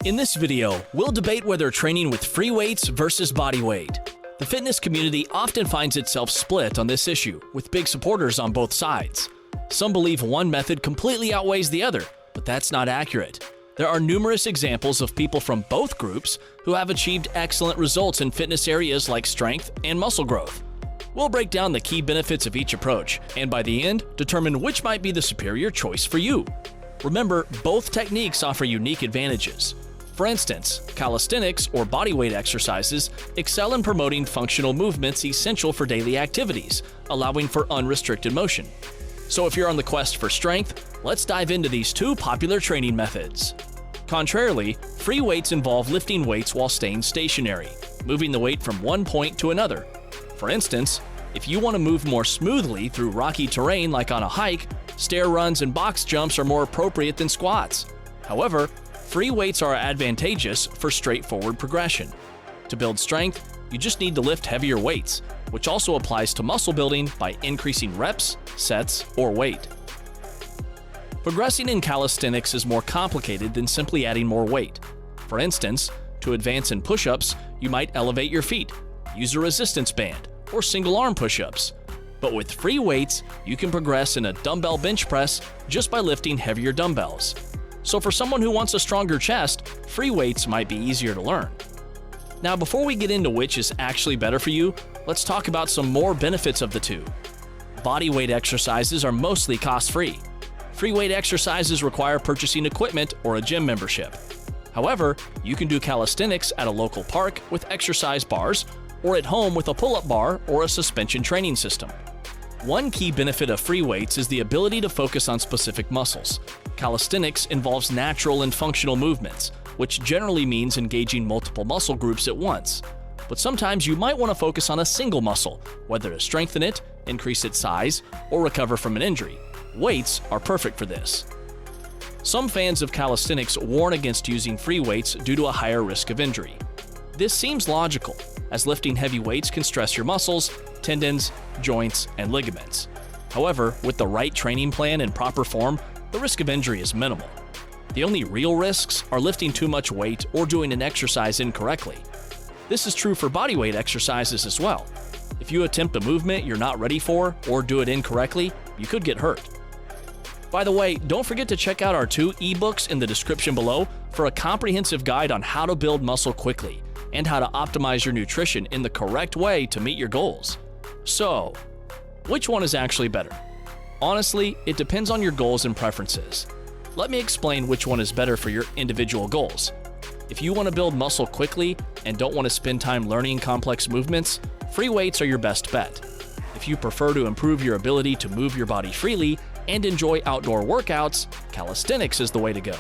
In this video, we'll debate whether training with free weights versus body weight. The fitness community often finds itself split on this issue, with big supporters on both sides. Some believe one method completely outweighs the other, but that's not accurate. There are numerous examples of people from both groups who have achieved excellent results in fitness areas like strength and muscle growth. We'll break down the key benefits of each approach, and by the end, determine which might be the superior choice for you. Remember, both techniques offer unique advantages. For instance, calisthenics or bodyweight exercises excel in promoting functional movements essential for daily activities, allowing for unrestricted motion. So if you're on the quest for strength, let's dive into these two popular training methods. Contrarily, free weights involve lifting weights while staying stationary, moving the weight from one point to another. For instance, if you want to move more smoothly through rocky terrain like on a hike, stair runs and box jumps are more appropriate than squats. However, free weights are advantageous for straightforward progression. To build strength, you just need to lift heavier weights, which also applies to muscle building by increasing reps, sets, or weight. Progressing in calisthenics is more complicated than simply adding more weight. For instance, to advance in push-ups, you might elevate your feet, use a resistance band, or single-arm push-ups. But with free weights, you can progress in a dumbbell bench press just by lifting heavier dumbbells. So for someone who wants a stronger chest, free weights might be easier to learn. Now, before we get into which is actually better for you, let's talk about some more benefits of the two. Body weight exercises are mostly cost-free. Free weight exercises require purchasing equipment or a gym membership. However, you can do calisthenics at a local park with exercise bars, or at home with a pull-up bar or a suspension training system. One key benefit of free weights is the ability to focus on specific muscles. Calisthenics involves natural and functional movements, which generally means engaging multiple muscle groups at once. But sometimes you might want to focus on a single muscle, whether to strengthen it, increase its size, or recover from an injury. Weights are perfect for this. Some fans of calisthenics warn against using free weights due to a higher risk of injury. This seems logical, as lifting heavy weights can stress your muscles, tendons, joints, and ligaments. However, with the right training plan and proper form, the risk of injury is minimal. The only real risks are lifting too much weight or doing an exercise incorrectly. This is true for bodyweight exercises as well. If you attempt a movement you're not ready for or do it incorrectly, you could get hurt. By the way, don't forget to check out our 2 ebooks in the description below for a comprehensive guide on how to build muscle quickly and how to optimize your nutrition in the correct way to meet your goals. So, which one is actually better? Honestly, it depends on your goals and preferences. Let me explain which one is better for your individual goals. If you want to build muscle quickly and don't want to spend time learning complex movements, free weights are your best bet. If you prefer to improve your ability to move your body freely and enjoy outdoor workouts, calisthenics is the way to go.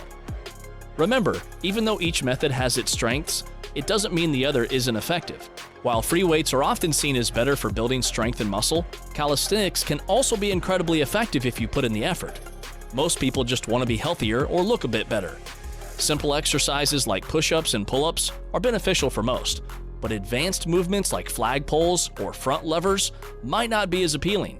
Remember, even though each method has its strengths, it doesn't mean the other isn't effective. While free weights are often seen as better for building strength and muscle, calisthenics can also be incredibly effective if you put in the effort. Most people just want to be healthier or look a bit better. Simple exercises like push-ups and pull-ups are beneficial for most, but advanced movements like flag pulls or front levers might not be as appealing.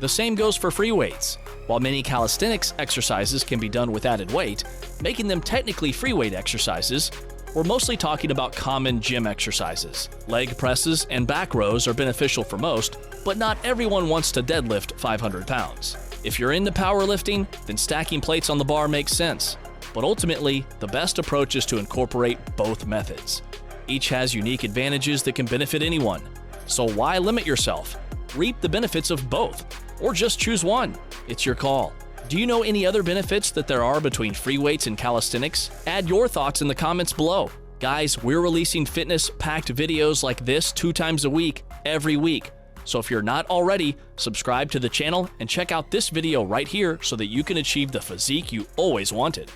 The same goes for free weights. While many calisthenics exercises can be done with added weight, making them technically free weight exercises, we're mostly talking about common gym exercises. Leg presses and back rows are beneficial for most, but not everyone wants to deadlift 500 pounds. If you're into powerlifting, then stacking plates on the bar makes sense. But ultimately, the best approach is to incorporate both methods. Each has unique advantages that can benefit anyone. So why limit yourself? Reap the benefits of both, or just choose one. It's your call. Do you know any other benefits that there are between free weights and calisthenics? Add your thoughts in the comments below. Guys, we're releasing fitness-packed videos like this 2 times a week, every week. So if you're not already, subscribe to the channel and check out this video right here so that you can achieve the physique you always wanted.